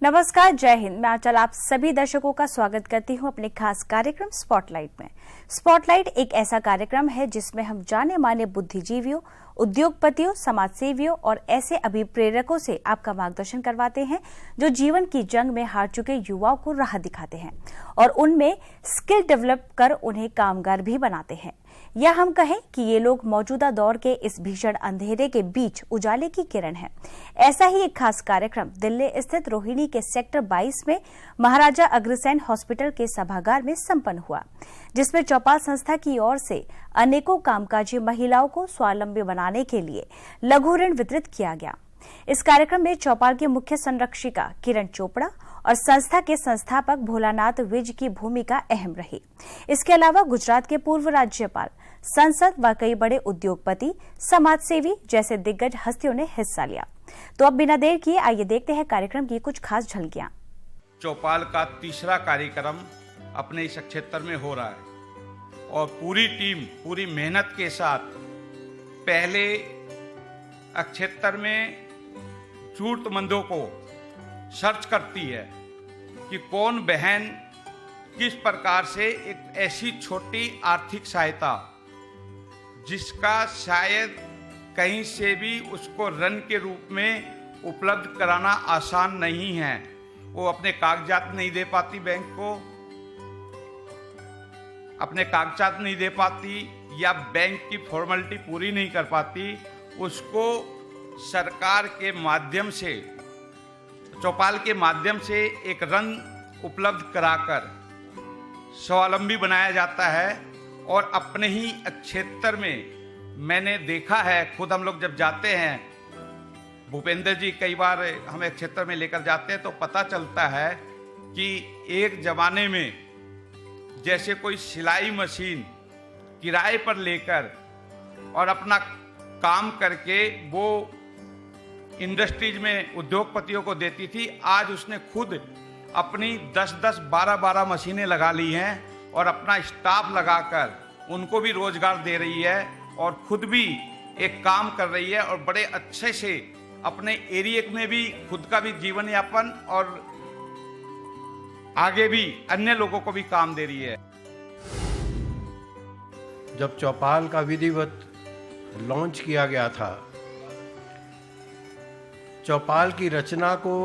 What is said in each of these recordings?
नमस्कार, जय हिंद। मैं आंचल आप सभी दर्शकों का स्वागत करती हूं अपने खास कार्यक्रम स्पॉटलाइट में। स्पॉटलाइट एक ऐसा कार्यक्रम है जिसमें हम जाने माने बुद्धिजीवियों, उद्योगपतियों, समाजसेवियों और ऐसे अभिप्रेरकों से आपका मार्गदर्शन करवाते हैं जो जीवन की जंग में हार चुके युवाओं को राह दिखाते हैं और उनमें स्किल डेवलप कर उन्हें कामगार भी बनाते हैं। या हम कहें कि ये लोग मौजूदा दौर के इस भीषण अंधेरे के बीच उजाले की किरण है। ऐसा ही एक खास कार्यक्रम दिल्ली स्थित रोहिणी के सेक्टर 22 में महाराजा अग्रसेन हॉस्पिटल के सभागार में संपन्न हुआ, जिसमें चौपाल संस्था की ओर से अनेकों कामकाजी महिलाओं को स्वावलंबी बनाने के लिए लघु ऋण वितरित किया गया। इस कार्यक्रम में चौपाल की मुख्य संरक्षिका किरण चोपड़ा और संस्था के संस्थापक भोलानाथ विज की भूमिका अहम रही। इसके अलावा गुजरात के पूर्व राज्यपाल, संसद व कई बड़े उद्योगपति, समाजसेवी जैसे दिग्गज हस्तियों ने हिस्सा लिया। तो अब बिना देर किए आइए देखते हैं कार्यक्रम की कुछ खास झलकियां। चौपाल का तीसरा कार्यक्रम अपने इस क्षेत्र में हो रहा है और पूरी टीम पूरी मेहनत के साथ पहले क्षेत्र में जरूरतमंदों को सर्च करती है कि कौन बहन किस प्रकार से एक ऐसी छोटी आर्थिक सहायता जिसका शायद कहीं से भी उसको ऋण के रूप में उपलब्ध कराना आसान नहीं है। वो अपने कागजात नहीं दे पाती, बैंक को अपने कागजात नहीं दे पाती या बैंक की फॉर्मेलिटी पूरी नहीं कर पाती, उसको सरकार के माध्यम से, चौपाल के माध्यम से एक ऋण उपलब्ध कराकर स्वावलंबी बनाया जाता है। और अपने ही क्षेत्र में मैंने देखा है, खुद हम लोग जब जाते हैं, भूपेंद्र जी कई बार हमें क्षेत्र में लेकर जाते हैं तो पता चलता है कि एक जमाने में जैसे कोई सिलाई मशीन किराए पर लेकर और अपना काम करके वो इंडस्ट्रीज में उद्योगपतियों को देती थी, आज उसने खुद अपनी 10-10, 12-12 मशीनें लगा ली हैं और अपना स्टाफ लगाकर उनको भी रोजगार दे रही है और खुद भी एक काम कर रही है और बड़े अच्छे से अपने एरिया में भी खुद का भी जीवन यापन और आगे भी अन्य लोगों को भी काम दे रही है। जब चौपाल का विधिवत लॉन्च किया गया था, चौपाल की रचना को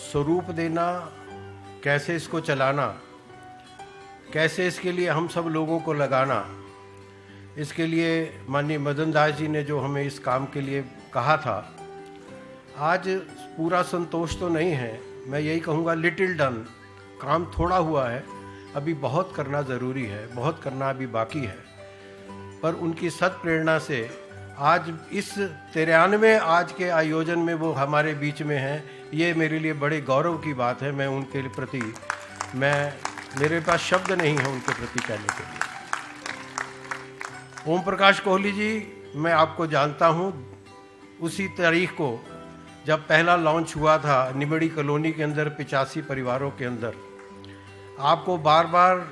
स्वरूप देना, कैसे इसको चलाना, कैसे इसके लिए हम सब लोगों को लगाना, इसके लिए माननीय मदन दास जी ने जो हमें इस काम के लिए कहा था, आज पूरा संतोष तो नहीं है। मैं यही कहूँगा लिटिल डन, काम थोड़ा हुआ है, अभी बहुत करना ज़रूरी है, बहुत करना अभी बाकी है। पर उनकी सत प्रेरणा से आज इस 93 आज के आयोजन में वो हमारे बीच में हैं, ये मेरे लिए बड़े गौरव की बात है। मैं उनके प्रति मेरे पास शब्द नहीं है उनके प्रति कहने के लिए। ओम प्रकाश कोहली जी, मैं आपको जानता हूँ। उसी तारीख को जब पहला लॉन्च हुआ था निबड़ी कॉलोनी के अंदर 85 परिवारों के अंदर, आपको बार बार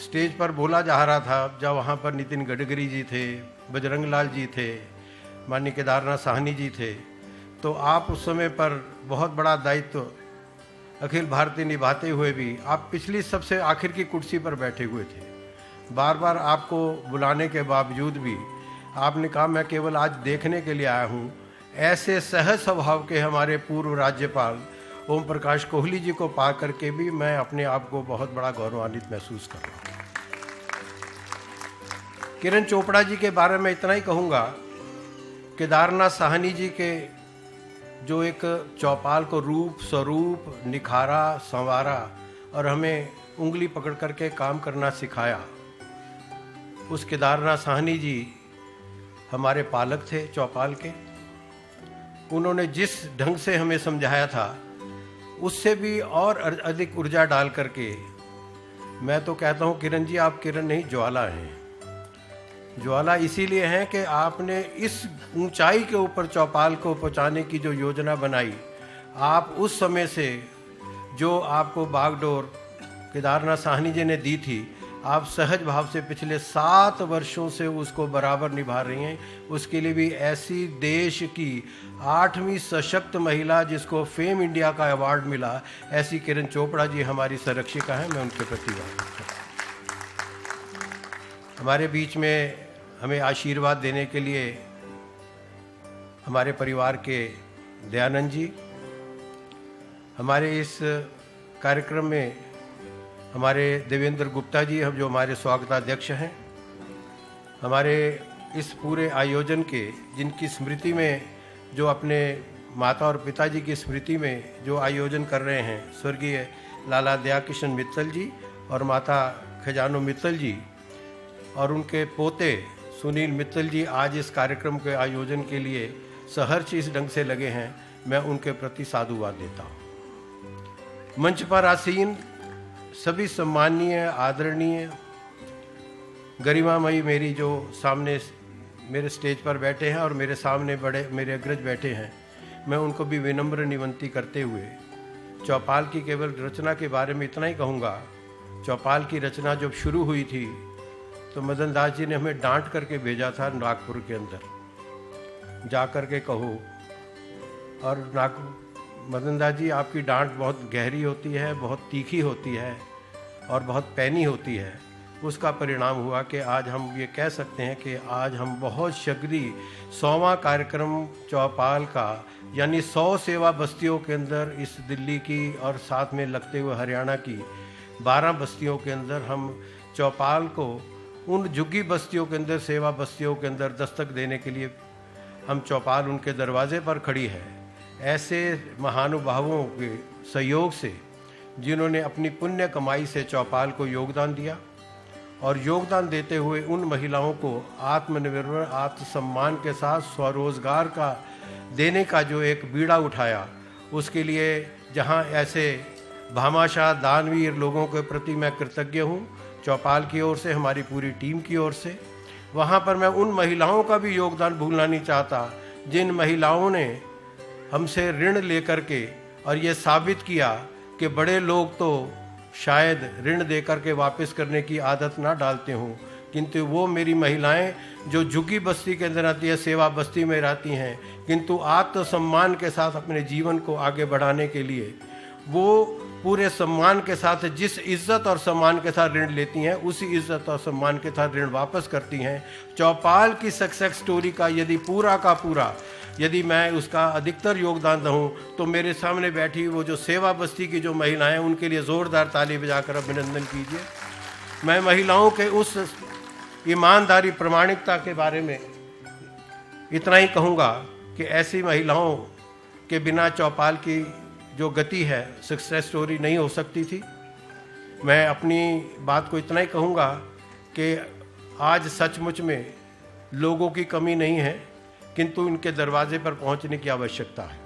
स्टेज पर बोला जा रहा था, जब वहाँ पर नितिन गडकरी जी थे, बजरंग लाल जी थे, माननीय केदारनाथ साहनी जी थे, तो आप उस समय पर बहुत बड़ा दायित्व अखिल भारतीय निभाते हुए भी आप पिछली सबसे आखिर की कुर्सी पर बैठे हुए थे। बार बार आपको बुलाने के बावजूद भी आपने कहा मैं केवल आज देखने के लिए आया हूँ। ऐसे सहज स्वभाव के हमारे पूर्व राज्यपाल ओम प्रकाश कोहली जी को पा करके भी मैं अपने आप को बहुत बड़ा गौरवान्वित महसूस कर रहा हूँ। किरण चोपड़ा जी के बारे में इतना ही कहूँगा, केदारनाथ साहनी जी के जो एक चौपाल को रूप स्वरूप निखारा, संवारा और हमें उंगली पकड़ करके काम करना सिखाया, उस केदारनाथ साहनी जी हमारे पालक थे चौपाल के। उन्होंने जिस ढंग से हमें समझाया था उससे भी और अधिक ऊर्जा डाल करके, मैं तो कहता हूँ किरण जी आप किरण नहीं ज्वाला हैं। ज्वाला इसीलिए हैं कि आपने इस ऊंचाई के ऊपर चौपाल को पहुंचाने की जो योजना बनाई, आप उस समय से जो आपको बागडोर केदारनाथ साहनी जी ने दी थी, आप सहज भाव से पिछले 7 वर्षों से उसको बराबर निभा रही हैं। उसके लिए भी ऐसी देश की 8वीं सशक्त महिला जिसको फेम इंडिया का अवार्ड मिला, ऐसी किरण चोपड़ा जी हमारी संरक्षिका हैं। मैं उनके प्रति हमारे बीच में हमें आशीर्वाद देने के लिए हमारे परिवार के दयानंद जी, हमारे इस कार्यक्रम में हमारे देवेंद्र गुप्ता जी हम जो हमारे स्वागताध्यक्ष हैं, हमारे इस पूरे आयोजन के जिनकी स्मृति में जो अपने माता और पिताजी की स्मृति में जो आयोजन कर रहे हैं, स्वर्गीय लाला दयाकिशन मित्तल जी और माता खजानो मित्तल जी और उनके पोते सुनील मित्तल जी आज इस कार्यक्रम के आयोजन के लिए सहर्ष इस ढंग से लगे हैं। मैं उनके प्रति साधुवाद देता हूँ। मंच पर आसीन सभी सम्माननीय, आदरणीय, गरिमामयी मेरी जो सामने मेरे स्टेज पर बैठे हैं और मेरे सामने बड़े मेरे अग्रज बैठे हैं, मैं उनको भी विनम्र निमंत्रित करते हुए चौपाल की केवल रचना के बारे में इतना ही कहूँगा। चौपाल की रचना जब शुरू हुई थी तो मदन दास जी ने हमें डांट करके भेजा था नागपुर के अंदर, जा कर के कहो। और मदन दास जी, आपकी डांट बहुत गहरी होती है, बहुत तीखी होती है और बहुत पैनी होती है। उसका परिणाम हुआ कि आज हम ये कह सकते हैं कि आज हम बहुत शीघ्र 100वां कार्यक्रम चौपाल का, यानी 100 सेवा बस्तियों के अंदर इस दिल्ली की और साथ में लगते हुए हरियाणा की 12 बस्तियों के अंदर हम चौपाल को उन झुग्गी बस्तियों के अंदर, सेवा बस्तियों के अंदर दस्तक देने के लिए हम चौपाल उनके दरवाजे पर खड़ी है। ऐसे महानुभावों के सहयोग से जिन्होंने अपनी पुण्य कमाई से चौपाल को योगदान दिया और योगदान देते हुए उन महिलाओं को आत्मनिर्भर, आत्मसम्मान के साथ स्वरोजगार का देने का जो एक बीड़ा उठाया, उसके लिए जहां ऐसे भामाशाह दानवीर लोगों के प्रति मैं कृतज्ञ हूँ, चौपाल की ओर से, हमारी पूरी टीम की ओर से। वहाँ पर मैं उन महिलाओं का भी योगदान भूलना नहीं चाहता जिन महिलाओं ने हमसे ऋण लेकर के और ये साबित किया कि बड़े लोग तो शायद ऋण देकर के वापस करने की आदत ना डालते हों, किंतु वो मेरी महिलाएं जो झुग्गी बस्ती के अंदर आती है, सेवा बस्ती में रहती हैं, किंतु आत्मसम्मान के साथ अपने जीवन को आगे बढ़ाने के लिए वो पूरे सम्मान के साथ जिस इज्जत और सम्मान के साथ ऋण लेती हैं, उसी इज्जत और सम्मान के साथ ऋण वापस करती हैं। चौपाल की सक्सेस स्टोरी का यदि पूरा का पूरा यदि मैं उसका अधिकतर योगदान दूँ तो मेरे सामने बैठी वो जो सेवा बस्ती की जो महिलाएं, उनके लिए ज़ोरदार ताली बजाकर अभिनंदन कीजिए। मैं महिलाओं के उस ईमानदारी, प्रामाणिकता के बारे में इतना ही कहूँगा कि ऐसी महिलाओं के बिना चौपाल की जो गति है, सक्सेस स्टोरी नहीं हो सकती थी। मैं अपनी बात को इतना ही कहूँगा कि आज सचमुच में लोगों की कमी नहीं है, किंतु इनके दरवाजे पर पहुंचने की आवश्यकता है।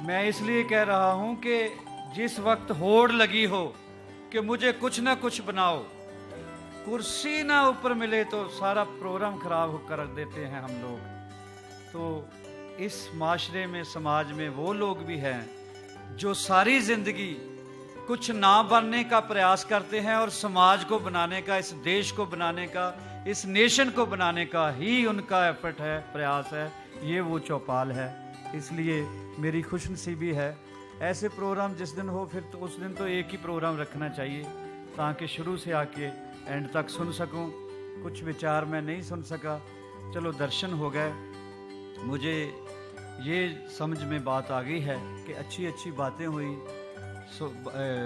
मैं इसलिए कह रहा हूं कि जिस वक्त होड़ लगी हो कि मुझे कुछ ना कुछ बनाओ, कुर्सी ना ऊपर मिले तो सारा प्रोग्राम खराब कर देते हैं हम लोग। तो इस माशरे में, समाज में वो लोग भी हैं जो सारी जिंदगी कुछ ना बनने का प्रयास करते हैं और समाज को बनाने का, इस देश को बनाने का, इस नेशन को बनाने का ही उनका एफर्ट है, प्रयास है। ये वो चौपाल है। इसलिए मेरी खुशनसीबी है, ऐसे प्रोग्राम जिस दिन हो फिर तो उस दिन तो एक ही प्रोग्राम रखना चाहिए ताकि शुरू से आके एंड तक सुन सकूं। कुछ विचार मैं नहीं सुन सका, चलो दर्शन हो गए। मुझे ये समझ में बात आ गई है कि अच्छी अच्छी बातें हुई,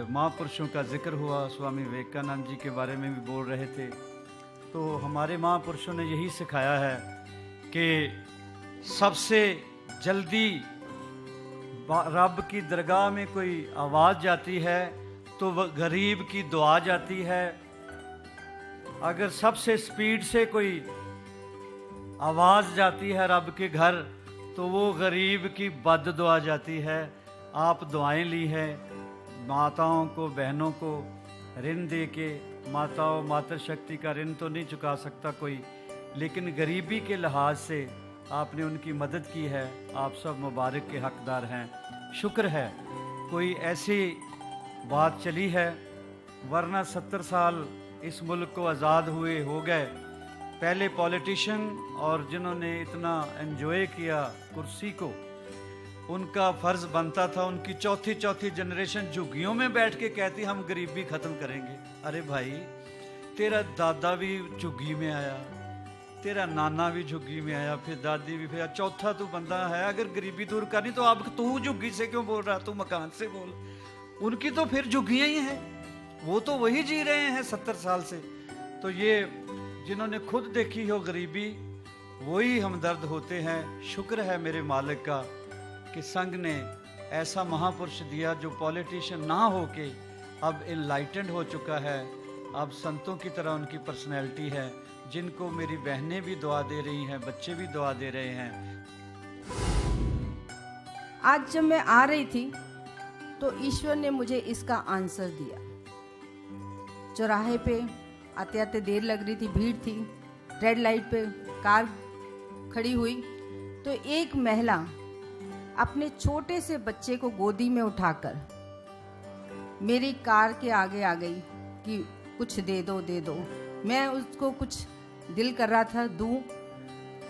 महापुरुषों का जिक्र हुआ, स्वामी विवेकानंद जी के बारे में भी बोल रहे थे। तो हमारे महापुरुषों ने यही सिखाया है कि सबसे जल्दी रब की दरगाह में कोई आवाज़ जाती है तो वह गरीब की दुआ जाती है। अगर सबसे स्पीड से कोई आवाज़ जाती है रब के घर तो वो गरीब की बद दुआ जाती है। आप दुआएं ली है, माताओं को, बहनों को ऋण दे के, माताओं, मातृशक्ति का ऋण तो नहीं चुका सकता कोई, लेकिन गरीबी के लिहाज से आपने उनकी मदद की है। आप सब मुबारक के हकदार हैं। शुक्र है कोई ऐसी बात चली है वरना 70 साल इस मुल्क को आज़ाद हुए हो गए। पहले पॉलिटिशियन और जिन्होंने इतना एंजॉय किया कुर्सी को, उनका फ़र्ज़ बनता था उनकी चौथी जनरेशन झुग्गियों में बैठ के कहती हम गरीबी ख़त्म करेंगे। अरे भाई, तेरा दादा भी झुग्गी में आया, तेरा नाना भी झुग्गी में आया, फिर दादी भी, फिर चौथा तू बंदा है। अगर गरीबी दूर करनी तो अब तू झुग्गी से क्यों बोल रहा, तू मकान से बोल। उनकी तो फिर झुग्गियाँ ही हैं, वो तो वही जी रहे हैं 70 साल से। तो ये जिन्होंने खुद देखी हो गरीबी, वही हमदर्द होते हैं। शुक्र है मेरे मालिक का कि संघ ने ऐसा महापुरुष दिया जो पॉलिटिशियन ना हो के अब एनलाइटेंड हो चुका है। अब संतों की तरह उनकी पर्सनैलिटी है, जिनको मेरी बहनें भी दुआ दे रही हैं, बच्चे भी दुआ दे रहे हैं। आज जब मैं आ रही थी तो ईश्वर ने मुझे इसका आंसर दिया। चौराहे पे आते आते देर लग रही थी, भीड़ थी, रेड लाइट पे कार खड़ी हुई तो एक महिला अपने छोटे से बच्चे को गोदी में उठाकर मेरी कार के आगे आ गई कि कुछ दे दो दे दो। मैं उसको कुछ दिल कर रहा था दूं,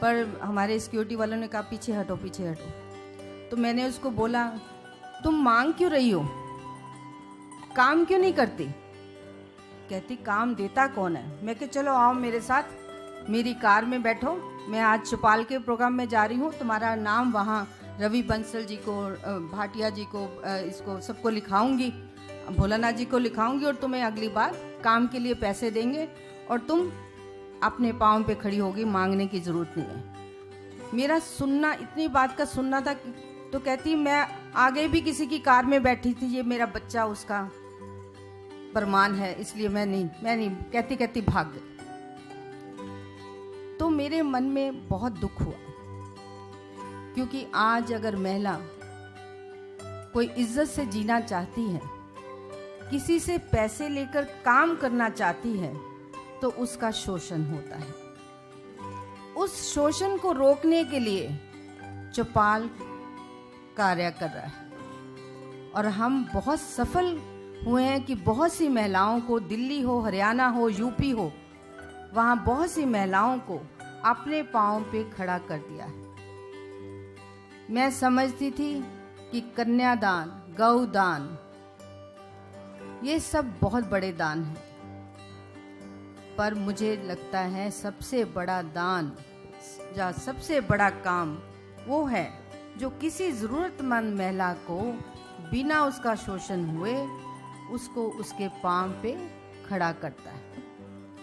पर हमारे सिक्योरिटी वालों ने कहा पीछे हटो पीछे हटो। तो मैंने उसको बोला तुम मांग क्यों रही हो, काम क्यों नहीं करती? कहती काम देता कौन है। मैं कहा चलो आओ मेरे साथ, मेरी कार में बैठो, मैं आज चौपाल के प्रोग्राम में जा रही हूँ, तुम्हारा नाम वहाँ रवि बंसल जी को, भाटिया जी को, इसको सबको लिखाऊंगी, भोलानाथ जी को लिखाऊंगी और तुम्हें अगली बार काम के लिए पैसे देंगे और तुम अपने पाँव पे खड़ी होगी, मांगने की ज़रूरत नहीं है। मेरा सुनना, इतनी बात का सुनना था। तो कहती मैं आगे भी किसी की कार में बैठी थी, ये मेरा बच्चा उसका प्रमाण है, इसलिए मैं नहीं कहती कहती भाग गई। तो मेरे मन में बहुत दुख हुआ, क्योंकि आज अगर महिला कोई इज्जत से जीना चाहती है, किसी से पैसे लेकर काम करना चाहती है, तो उसका शोषण होता है। उस शोषण को रोकने के लिए चौपाल कार्य कर रहा है और हम बहुत सफल हुए हैं कि बहुत सी महिलाओं को, दिल्ली हो, हरियाणा हो, यूपी हो, वहाँ बहुत सी महिलाओं को अपने पाँव पे खड़ा कर दिया है। मैं समझती थी कि कन्यादान, गौदान, ये सब बहुत बड़े दान हैं, पर मुझे लगता है सबसे बड़ा दान या सबसे बड़ा काम वो है जो किसी ज़रूरतमंद महिला को बिना उसका शोषण हुए उसको उसके पाँव पे खड़ा करता है।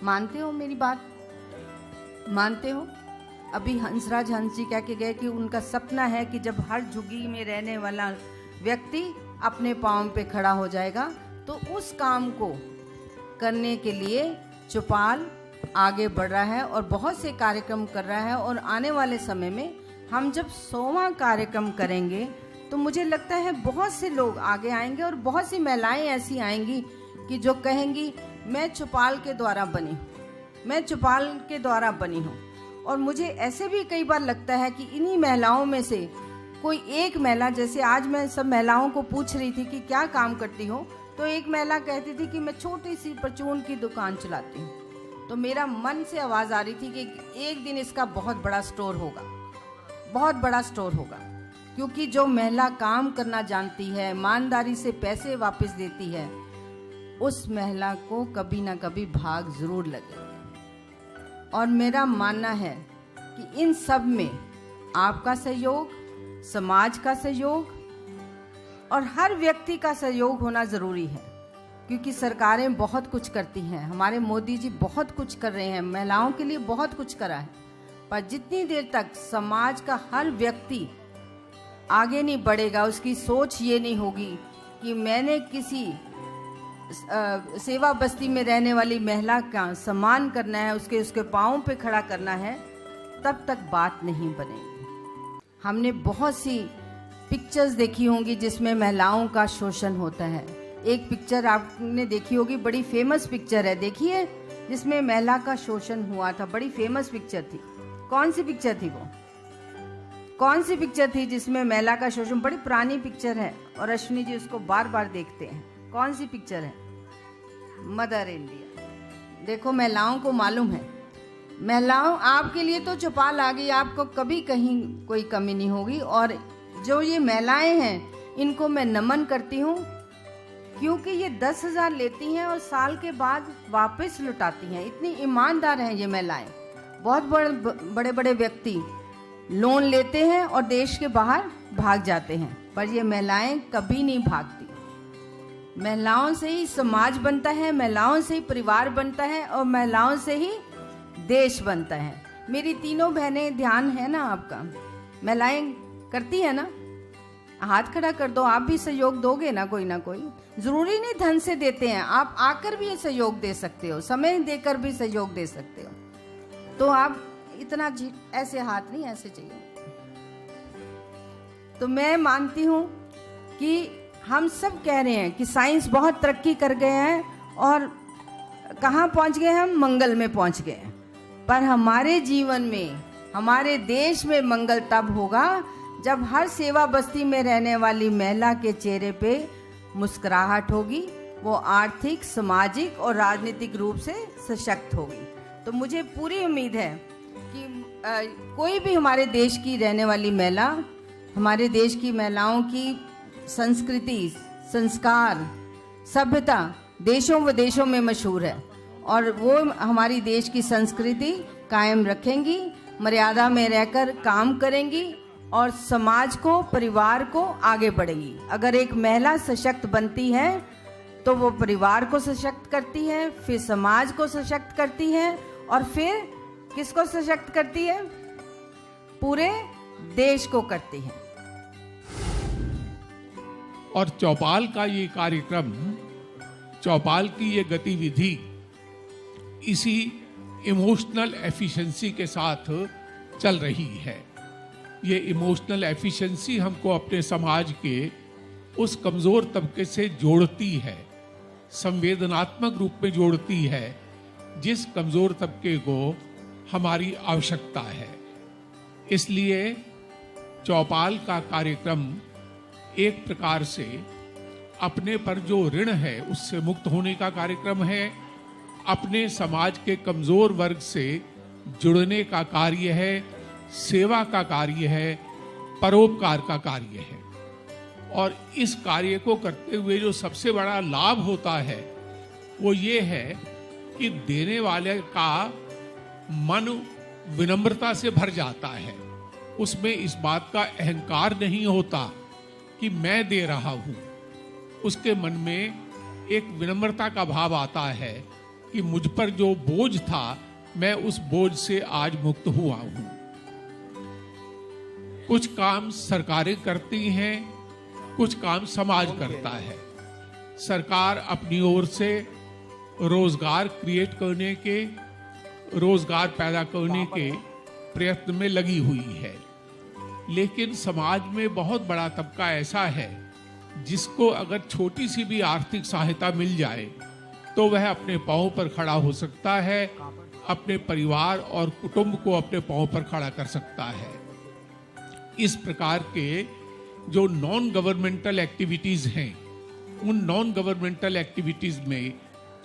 मानते हो मेरी बात? मानते हो? अभी हंसराज हंस जी कह के गए कि उनका सपना है कि जब हर झुग्गी में रहने वाला व्यक्ति अपने पाँव पे खड़ा हो जाएगा, तो उस काम को करने के लिए चौपाल आगे बढ़ रहा है और बहुत से कार्यक्रम कर रहा है। और आने वाले समय में हम जब 100वां कार्यक्रम करेंगे तो मुझे लगता है बहुत से लोग आगे आएंगे और बहुत सी महिलाएं ऐसी आएंगी कि जो कहेंगी मैं चौपाल के द्वारा बनी हूँ, मैं चौपाल के द्वारा बनी हूँ। और मुझे ऐसे भी कई बार लगता है कि इन्हीं महिलाओं में से कोई एक महिला, जैसे आज मैं सब महिलाओं को पूछ रही थी कि क्या काम करती हो, तो एक महिला कहती थी कि मैं छोटी सी परचून की दुकान चलाती हूँ। तो मेरा मन से आवाज़ आ रही थी कि एक दिन इसका बहुत बड़ा स्टोर होगा, बहुत बड़ा स्टोर होगा। क्योंकि जो महिला काम करना जानती है, ईमानदारी से पैसे वापस देती है, उस महिला को कभी ना कभी भाग जरूर लगेगा। और मेरा मानना है कि इन सब में आपका सहयोग, समाज का सहयोग और हर व्यक्ति का सहयोग होना ज़रूरी है। क्योंकि सरकारें बहुत कुछ करती हैं, हमारे मोदी जी बहुत कुछ कर रहे हैं, महिलाओं के लिए बहुत कुछ करा है, पर जितनी देर तक समाज का हर व्यक्ति आगे नहीं बढ़ेगा, उसकी सोच ये नहीं होगी कि मैंने किसी सेवा बस्ती में रहने वाली महिला का सम्मान करना है, उसके पाँव पे खड़ा करना है, तब तक बात नहीं बनेगी। हमने बहुत सी पिक्चर्स देखी होंगी जिसमें महिलाओं का शोषण होता है। एक पिक्चर आपने देखी होगी, बड़ी फेमस पिक्चर है, देखिए, जिसमें महिला का शोषण हुआ था, बड़ी फेमस पिक्चर थी। कौन सी पिक्चर थी वो? कौन सी पिक्चर थी जिसमें महिला का शोषण? बड़ी पुरानी पिक्चर है और अश्विनी जी उसको बार बार देखते हैं। कौन सी पिक्चर है? Mother India. देखो महिलाओं को मालूम है, महिलाओं आपके लिए तो चौपाल आ गई, आपको कभी कहीं कोई कमी नहीं होगी। और जो ये महिलाएं हैं इनको मैं नमन करती हूँ, क्योंकि ये 10,000 लेती हैं और साल के बाद वापस लुटाती हैं। इतनी ईमानदार हैं ये महिलाएं। बहुत बड़े बड़े व्यक्ति लोन लेते हैं और देश के बाहर भाग जाते हैं, पर ये महिलाएं कभी नहीं भागती। महिलाओं से ही समाज बनता है, महिलाओं से ही परिवार बनता है और महिलाओं से ही देश बनता है। मेरी तीनों बहनें, ध्यान है ना आपका, महिलाएं करती है ना, हाथ खड़ा कर दो। आप भी सहयोग दोगे ना, कोई ना कोई, जरूरी नहीं धन से देते हैं, आप आकर भी सहयोग दे सकते हो, समय देकर भी सहयोग दे सकते हो। तो आप इतना ऐसे हाथ नहीं, ऐसे चाहिए। तो मैं मानती हूँ कि हम सब कह रहे हैं कि साइंस बहुत तरक्की कर गए हैं और कहाँ पहुँच गए, हम मंगल में पहुँच गए हैं। पर हमारे जीवन में, हमारे देश में मंगल तब होगा जब हर सेवा बस्ती में रहने वाली महिला के चेहरे पे मुस्कुराहट होगी, वो आर्थिक, सामाजिक और राजनीतिक रूप से सशक्त होगी। तो मुझे पूरी उम्मीद है कि कोई भी हमारे देश की रहने वाली महिला, हमारे देश की महिलाओं की संस्कृति, संस्कार, सभ्यता देशों विदेशों में मशहूर है और वो हमारी देश की संस्कृति कायम रखेंगी, मर्यादा में रहकर काम करेंगी और समाज को, परिवार को आगे बढ़ेगी। अगर एक महिला सशक्त बनती है तो वो परिवार को सशक्त करती है, फिर समाज को सशक्त करती है और फिर किसको सशक्त करती है? पूरे देश को करती है। और चौपाल का ये कार्यक्रम, चौपाल की ये गतिविधि इसी इमोशनल एफिशिएंसी के साथ चल रही है। ये इमोशनल एफिशिएंसी हमको अपने समाज के उस कमज़ोर तबके से जोड़ती है, संवेदनात्मक रूप में जोड़ती है, जिस कमज़ोर तबके को हमारी आवश्यकता है। इसलिए चौपाल का कार्यक्रम एक प्रकार से अपने पर जो ऋण है उससे मुक्त होने का कार्यक्रम है, अपने समाज के कमज़ोर वर्ग से जुड़ने का कार्य है, सेवा का कार्य है, परोपकार का कार्य है। और इस कार्य को करते हुए जो सबसे बड़ा लाभ होता है वो ये है कि देने वाले का मन विनम्रता से भर जाता है। उसमें इस बात का अहंकार नहीं होता कि मैं दे रहा हूं, उसके मन में एक विनम्रता का भाव आता है कि मुझ पर जो बोझ था मैं उस बोझ से आज मुक्त हुआ हूं। कुछ काम सरकारें करती हैं, कुछ काम समाज करता है। सरकार अपनी ओर से रोजगार क्रिएट करने के, रोजगार पैदा करने के प्रयत्न में लगी हुई है, लेकिन समाज में बहुत बड़ा तबका ऐसा है जिसको अगर छोटी सी भी आर्थिक सहायता मिल जाए तो वह अपने पांव पर खड़ा हो सकता है, अपने परिवार और कुटुंब को अपने पांव पर खड़ा कर सकता है। इस प्रकार के जो नॉन गवर्नमेंटल एक्टिविटीज हैं, उन नॉन गवर्नमेंटल एक्टिविटीज में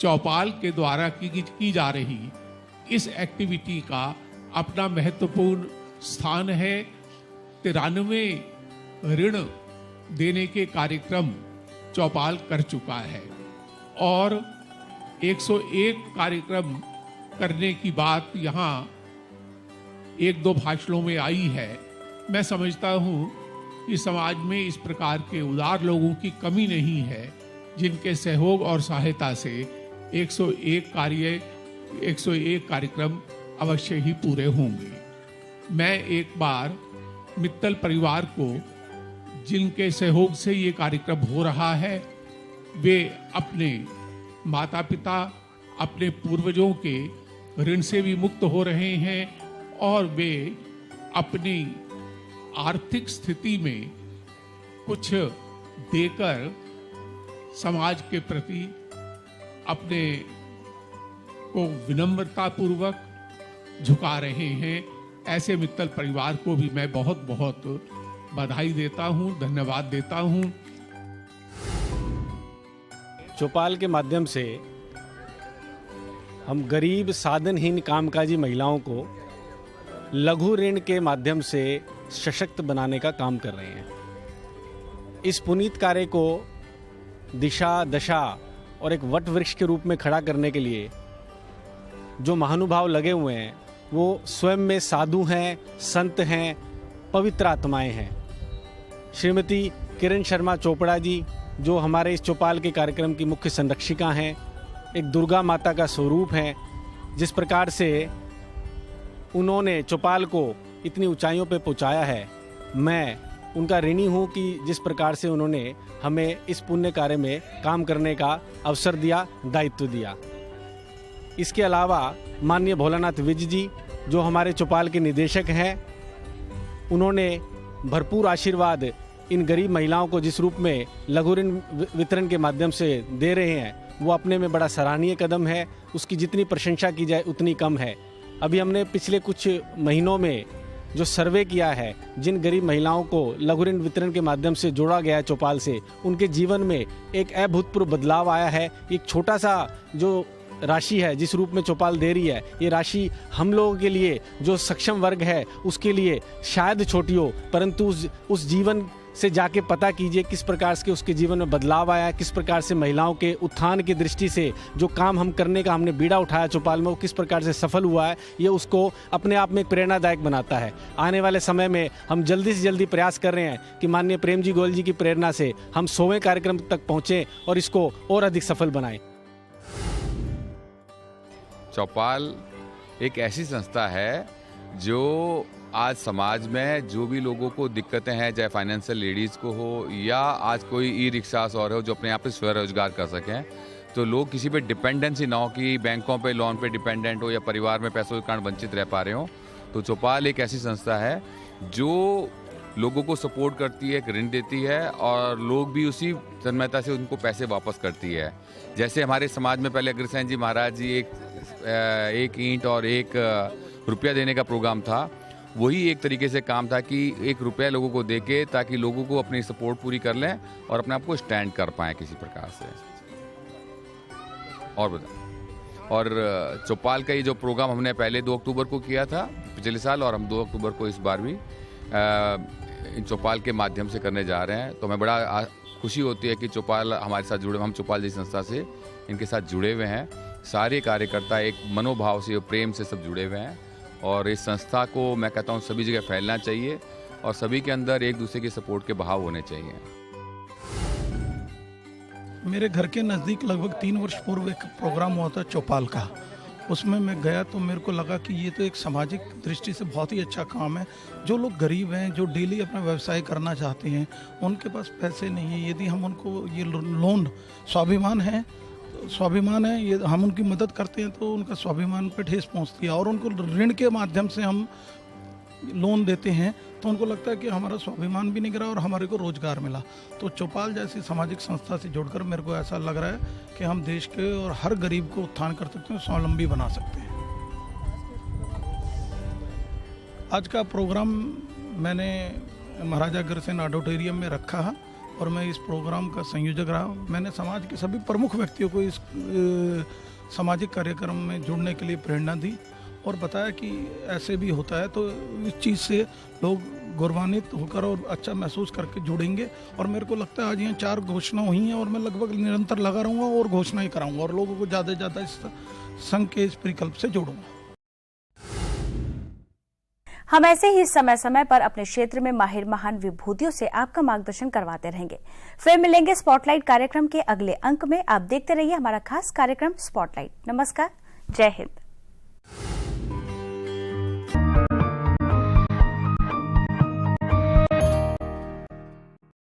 चौपाल के द्वारा की जा रही इस एक्टिविटी का अपना महत्वपूर्ण स्थान है। 93 ऋण देने के कार्यक्रम चौपाल कर चुका है और 101 कार्यक्रम करने की बात यहाँ एक दो भाषणों में आई है। मैं समझता हूँ कि समाज में इस प्रकार के उदार लोगों की कमी नहीं है जिनके सहयोग और सहायता से 101 कार्यक्रम अवश्य ही पूरे होंगे। मैं एक बार मित्तल परिवार को, जिनके सहयोग से ये कार्यक्रम हो रहा है, वे अपने माता पिता, अपने पूर्वजों के ऋण से भी मुक्त हो रहे हैं और वे अपनी आर्थिक स्थिति में कुछ देकर समाज के प्रति अपने को विनम्रता पूर्वक झुका रहे हैं। ऐसे मित्तल परिवार को भी मैं बहुत बहुत बधाई देता हूं, धन्यवाद देता हूं। चौपाल के माध्यम से हम गरीब साधनहीन कामकाजी महिलाओं को लघु ऋण के माध्यम से सशक्त बनाने का काम कर रहे हैं। इस पुनीत कार्य को दिशा दशा और एक वट वृक्ष के रूप में खड़ा करने के लिए जो महानुभाव लगे हुए हैं वो स्वयं में साधु हैं, संत हैं, पवित्र आत्माएं हैं। श्रीमती किरण शर्मा चोपड़ा जी जो हमारे इस चौपाल के कार्यक्रम की मुख्य संरक्षिका हैं, एक दुर्गा माता का स्वरूप हैं। जिस प्रकार से उन्होंने चौपाल को इतनी ऊंचाइयों पे पहुंचाया है, मैं उनका ऋणी हूं कि जिस प्रकार से उन्होंने हमें इस पुण्य कार्य में काम करने का अवसर दिया, दायित्व दिया। इसके अलावा माननीय भोलानाथ विज जी जो हमारे चौपाल के निदेशक हैं, उन्होंने भरपूर आशीर्वाद इन गरीब महिलाओं को जिस रूप में लघु ऋण वितरण के माध्यम से दे रहे हैं वो अपने में बड़ा सराहनीय कदम है। उसकी जितनी प्रशंसा की जाए उतनी कम है। अभी हमने पिछले कुछ महीनों में जो सर्वे किया है, जिन गरीब महिलाओं को लघु ऋण वितरण के माध्यम से जोड़ा गया है चौपाल से, उनके जीवन में एक अभूतपूर्व बदलाव आया है। एक छोटा सा जो राशि है जिस रूप में चौपाल दे रही है, ये राशि हम लोगों के लिए जो सक्षम वर्ग है उसके लिए शायद छोटी हो, परंतु उस जीवन से जाके पता कीजिए किस प्रकार से उसके जीवन में बदलाव आया है, किस प्रकार से महिलाओं के उत्थान की दृष्टि से जो काम हम करने का हमने बीड़ा उठाया चौपाल में वो किस प्रकार से सफल हुआ है। ये उसको अपने आप में एक प्रेरणादायक बनाता है। आने वाले समय में हम जल्दी से जल्दी प्रयास कर रहे हैं कि माननीय प्रेम जी गोयल जी की प्रेरणा से हम 100वें कार्यक्रम तक पहुँचें और इसको और अधिक सफल बनाएं। चौपाल एक ऐसी संस्था है जो आज समाज में जो भी लोगों को दिक्कतें हैं, चाहे फाइनेंशियल लेडीज़ को हो या आज कोई ई रिक्शा और हो जो अपने आप पे स्वरोजगार कर सकें, तो लोग किसी पे डिपेंडेंसी ना हो कि बैंकों पे लोन पे डिपेंडेंट हो या परिवार में पैसों के कारण वंचित रह पा रहे हो। तो चौपाल एक ऐसी संस्था है जो लोगों को सपोर्ट करती है, एक ऋण देती है और लोग भी उसी तन्मयता से उनको पैसे वापस करती है। जैसे हमारे समाज में पहले अग्रसेन जी महाराज जी एक ईंट और एक रुपया देने का प्रोग्राम था, वही एक तरीके से काम था कि 1 रुपया लोगों को देके ताकि लोगों को अपनी सपोर्ट पूरी कर लें और अपने आप को स्टैंड कर पाएँ किसी प्रकार से। और चौपाल का ये जो प्रोग्राम हमने पहले 2 अक्टूबर को किया था पिछले साल और हम 2 अक्टूबर को इस बार भी चौपाल के माध्यम से करने जा रहे हैं। तो हमें बड़ा खुशी होती है कि चौपाल हमारे साथ जुड़े, हम चौपाल जैसी संस्था से इनके साथ जुड़े हुए हैं। सारे कार्यकर्ता एक मनोभाव से और प्रेम से सब जुड़े हुए हैं और इस संस्था को मैं कहता हूँ सभी जगह फैलना चाहिए और सभी के अंदर एक दूसरे के सपोर्ट के बहाव होने चाहिए। मेरे घर के नज़दीक लगभग 3 वर्ष पूर्व एक प्रोग्राम हुआ था चौपाल का। उसमें मैं गया तो मेरे को लगा कि ये तो एक सामाजिक दृष्टि से बहुत ही अच्छा काम है। जो लोग गरीब हैं, जो डेली अपना व्यवसाय करना चाहते हैं, उनके पास पैसे नहीं है, यदि हम उनको ये लोन स्वाभिमान है, ये हम उनकी मदद करते हैं तो उनका स्वाभिमान पे ठेस पहुंचती है और उनको ऋण के माध्यम से हम लोन देते हैं तो उनको लगता है कि हमारा स्वाभिमान भी नहीं गिरा और हमारे को रोजगार मिला। तो चौपाल जैसी सामाजिक संस्था से जुड़कर मेरे को ऐसा लग रहा है कि हम देश के और हर गरीब को उत्थान कर सकते हैं, स्वावलंबी बना सकते हैं। आज का प्रोग्राम मैंने महाराजा अग्रसेन ऑडिटोरियम में रखा है और मैं इस प्रोग्राम का संयोजक रहा। मैंने समाज के सभी प्रमुख व्यक्तियों को इस सामाजिक कार्यक्रम में जुड़ने के लिए प्रेरणा दी और बताया कि ऐसे भी होता है, तो इस चीज़ से लोग गौरवान्वित होकर और अच्छा महसूस करके जुड़ेंगे। और मेरे को लगता है आज यहाँ 4 घोषणा हुई हैं और मैं लगभग निरंतर लगा रहूँगा और घोषणाएं कराऊंगा और लोगों को ज़्यादा से ज़्यादा इस संघ के इस परिकल्प से जोड़ूंगा। हम ऐसे ही समय समय पर अपने क्षेत्र में माहिर महान विभूतियों से आपका मार्गदर्शन करवाते रहेंगे। फिर मिलेंगे स्पॉटलाइट कार्यक्रम के अगले अंक में। आप देखते रहिए हमारा खास कार्यक्रम स्पॉटलाइट। नमस्कार, जय हिंद।